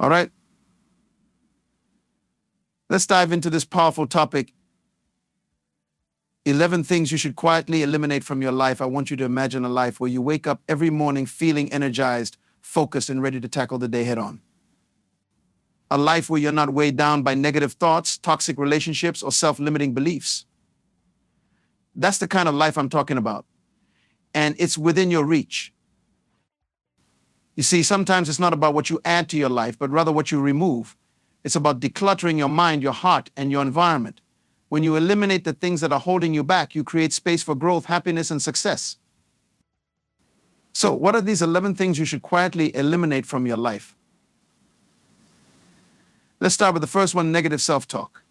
All right? Let's dive into this powerful topic. 11 things you should quietly eliminate from your life. I want you to imagine a life where you wake up every morning feeling energized, focused, and ready to tackle the day head on. A life where you're not weighed down by negative thoughts, toxic relationships, or self-limiting beliefs. That's the kind of life I'm talking about. And it's within your reach. You see, sometimes it's not about what you add to your life, but rather what you remove. It's about decluttering your mind, your heart, and your environment. When you eliminate the things that are holding you back, you create space for growth, happiness, and success. So, what are these 11 things you should quietly eliminate from your life? Let's start with the first one, negative self-talk.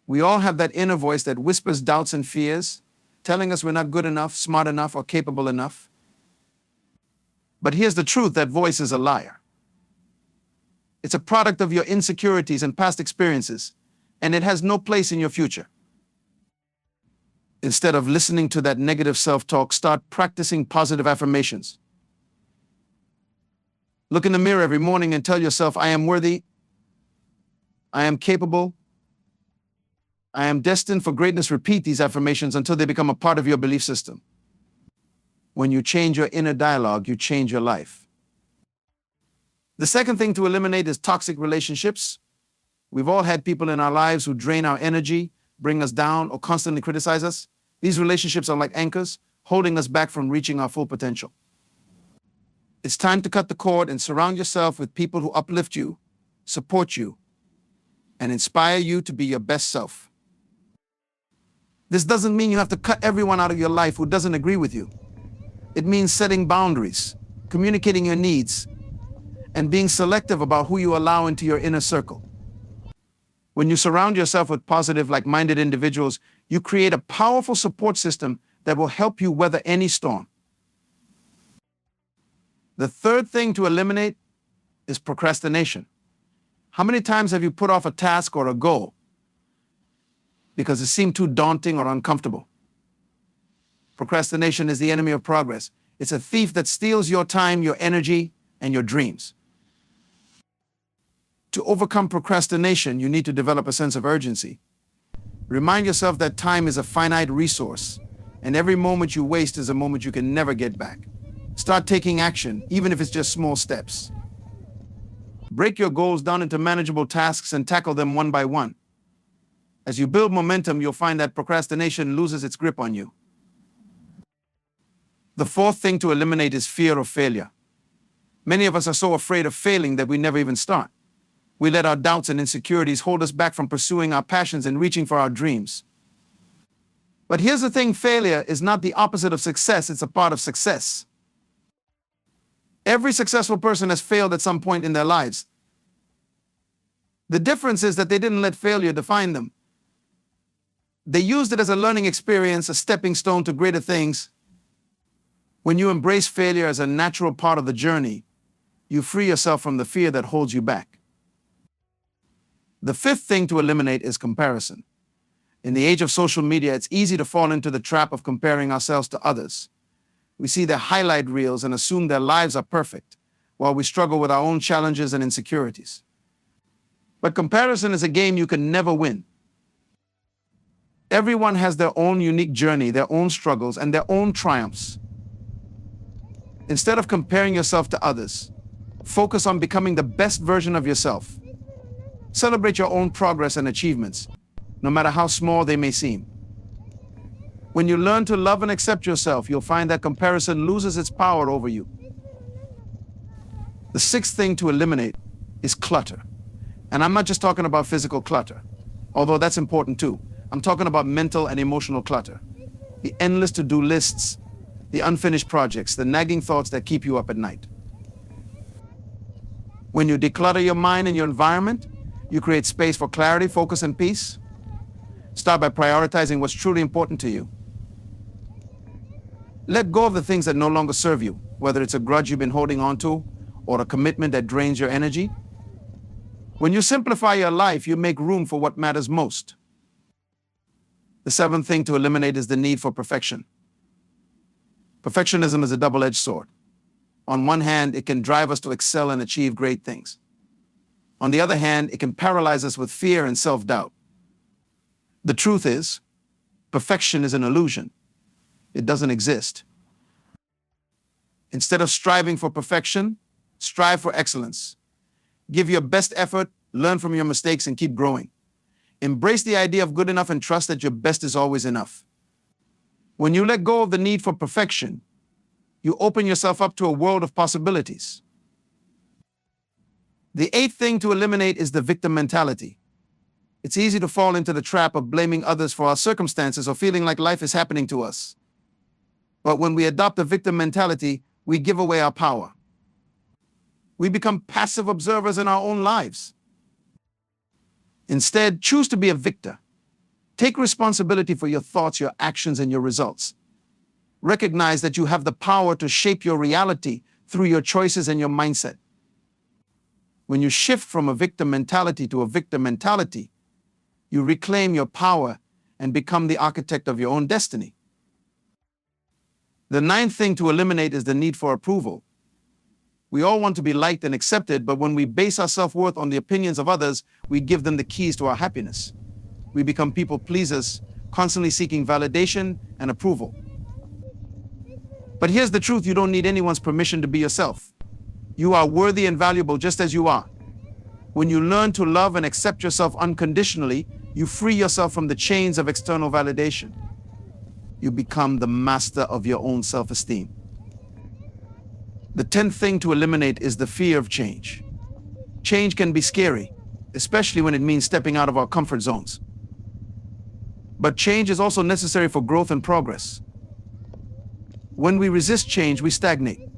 We all have that inner voice that whispers doubts and fears, telling us we're not good enough, smart enough, or capable enough. But here's the truth, that voice is a liar. It's a product of your insecurities and past experiences, and it has no place in your future. Instead of listening to that negative self-talk, start practicing positive affirmations. Look in the mirror every morning and tell yourself, I am worthy, I am capable, I am destined for greatness. Repeat these affirmations until they become a part of your belief system. When you change your inner dialogue, you change your life. The second thing to eliminate is toxic relationships. We've all had people in our lives who drain our energy, bring us down, or constantly criticize us. These relationships are like anchors, holding us back from reaching our full potential. It's time to cut the cord and surround yourself with people who uplift you, support you, and inspire you to be your best self. This doesn't mean you have to cut everyone out of your life who doesn't agree with you. It means setting boundaries, communicating your needs, and being selective about who you allow into your inner circle. When you surround yourself with positive, like-minded individuals, you create a powerful support system that will help you weather any storm. The third thing to eliminate is procrastination. How many times have you put off a task or a goal because it seemed too daunting or uncomfortable? Procrastination is the enemy of progress. It's a thief that steals your time, your energy, and your dreams. To overcome procrastination, you need to develop a sense of urgency. Remind yourself that time is a finite resource, and every moment you waste is a moment you can never get back. Start taking action, even if it's just small steps. Break your goals down into manageable tasks and tackle them one by one. As you build momentum, you'll find that procrastination loses its grip on you. The fourth thing to eliminate is fear of failure. Many of us are so afraid of failing that we never even start. We let our doubts and insecurities hold us back from pursuing our passions and reaching for our dreams. But here's the thing, failure is not the opposite of success, it's a part of success. Every successful person has failed at some point in their lives. The difference is that they didn't let failure define them. They used it as a learning experience, a stepping stone to greater things. When you embrace failure as a natural part of the journey, you free yourself from the fear that holds you back. The fifth thing to eliminate is comparison. In the age of social media, it's easy to fall into the trap of comparing ourselves to others. We see their highlight reels and assume their lives are perfect, while we struggle with our own challenges and insecurities. But comparison is a game you can never win. Everyone has their own unique journey, their own struggles, and their own triumphs. Instead of comparing yourself to others, focus on becoming the best version of yourself. Celebrate your own progress and achievements, no matter how small they may seem. When you learn to love and accept yourself, you'll find that comparison loses its power over you. The sixth thing to eliminate is clutter. And I'm not just talking about physical clutter, although that's important too. I'm talking about mental and emotional clutter. The endless to-do lists, the unfinished projects, the nagging thoughts that keep you up at night. When you declutter your mind and your environment, you create space for clarity, focus, and peace. Start by prioritizing what's truly important to you. Let go of the things that no longer serve you, whether it's a grudge you've been holding on to or a commitment that drains your energy. When you simplify your life, you make room for what matters most. The seventh thing to eliminate is the need for perfection. Perfectionism is a double-edged sword. On one hand, it can drive us to excel and achieve great things. On the other hand, it can paralyze us with fear and self-doubt. The truth is, perfection is an illusion. It doesn't exist. Instead of striving for perfection, strive for excellence. Give your best effort, learn from your mistakes, and keep growing. Embrace the idea of good enough and trust that your best is always enough. When you let go of the need for perfection, you open yourself up to a world of possibilities. The eighth thing to eliminate is the victim mentality. It's easy to fall into the trap of blaming others for our circumstances or feeling like life is happening to us. But when we adopt a victim mentality, we give away our power. We become passive observers in our own lives. Instead, choose to be a victor. Take responsibility for your thoughts, your actions, and your results. Recognize that you have the power to shape your reality through your choices and your mindset. When you shift from a victim mentality to a victor mentality, you reclaim your power and become the architect of your own destiny. The ninth thing to eliminate is the need for approval. We all want to be liked and accepted, but when we base our self-worth on the opinions of others, we give them the keys to our happiness. We become people pleasers, constantly seeking validation and approval. But here's the truth: you don't need anyone's permission to be yourself. You are worthy and valuable just as you are. When you learn to love and accept yourself unconditionally, you free yourself from the chains of external validation. You become the master of your own self-esteem. The 10th thing to eliminate is the fear of change. Change can be scary, especially when it means stepping out of our comfort zones. But change is also necessary for growth and progress. When we resist change, we stagnate.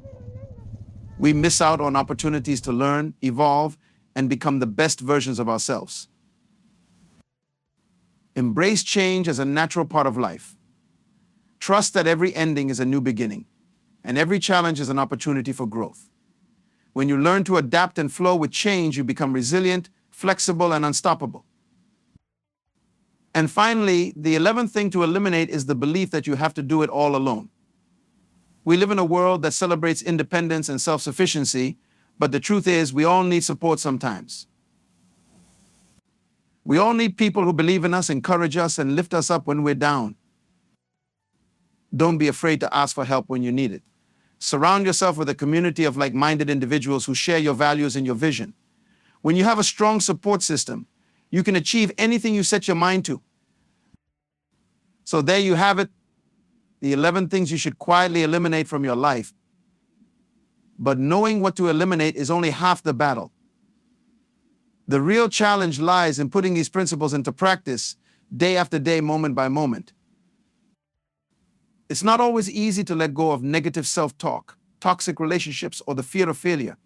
We miss out on opportunities to learn, evolve, and become the best versions of ourselves. Embrace change as a natural part of life. Trust that every ending is a new beginning, and every challenge is an opportunity for growth. When you learn to adapt and flow with change, you become resilient, flexible, and unstoppable. And finally, the 11th thing to eliminate is the belief that you have to do it all alone. We live in a world that celebrates independence and self-sufficiency, but the truth is we all need support sometimes. We all need people who believe in us, encourage us, and lift us up when we're down. Don't be afraid to ask for help when you need it. Surround yourself with a community of like-minded individuals who share your values and your vision. When you have a strong support system, you can achieve anything you set your mind to. So there you have it, the 11 things you should quietly eliminate from your life. But knowing what to eliminate is only half the battle. The real challenge lies in putting these principles into practice day after day, moment by moment. It's not always easy to let go of negative self-talk, toxic relationships, or the fear of failure.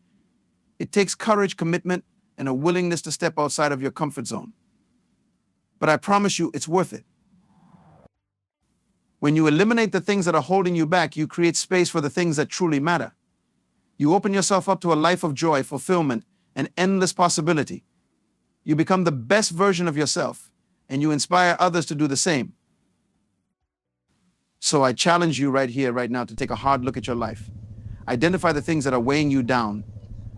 It takes courage, commitment, and a willingness to step outside of your comfort zone. But I promise you, it's worth it. When you eliminate the things that are holding you back, you create space for the things that truly matter. You open yourself up to a life of joy, fulfillment, and endless possibility. You become the best version of yourself, and you inspire others to do the same. So I challenge you right here, right now, to take a hard look at your life. Identify the things that are weighing you down,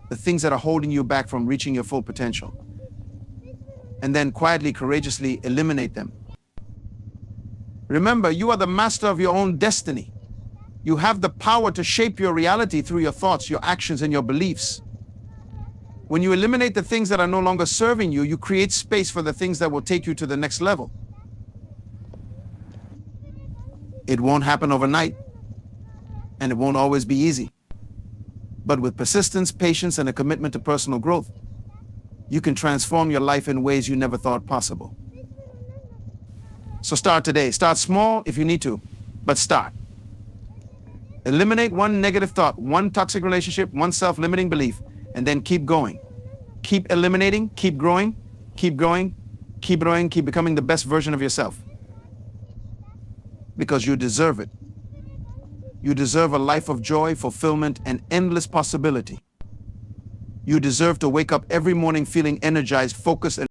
the things that are holding you back from reaching your full potential, and then quietly, courageously eliminate them. Remember, you are the master of your own destiny. You have the power to shape your reality through your thoughts, your actions, and your beliefs. When you eliminate the things that are no longer serving you, you create space for the things that will take you to the next level. It won't happen overnight, and it won't always be easy. But with persistence, patience, and a commitment to personal growth, you can transform your life in ways you never thought possible. So start today. Start small if you need to, but start. Eliminate one negative thought, one toxic relationship, one self-limiting belief, and then keep going. Keep eliminating, keep growing, keep growing, keep growing, keep becoming the best version of yourself. Because you deserve it. You deserve a life of joy, fulfillment, and endless possibility. You deserve to wake up every morning feeling energized, focused, and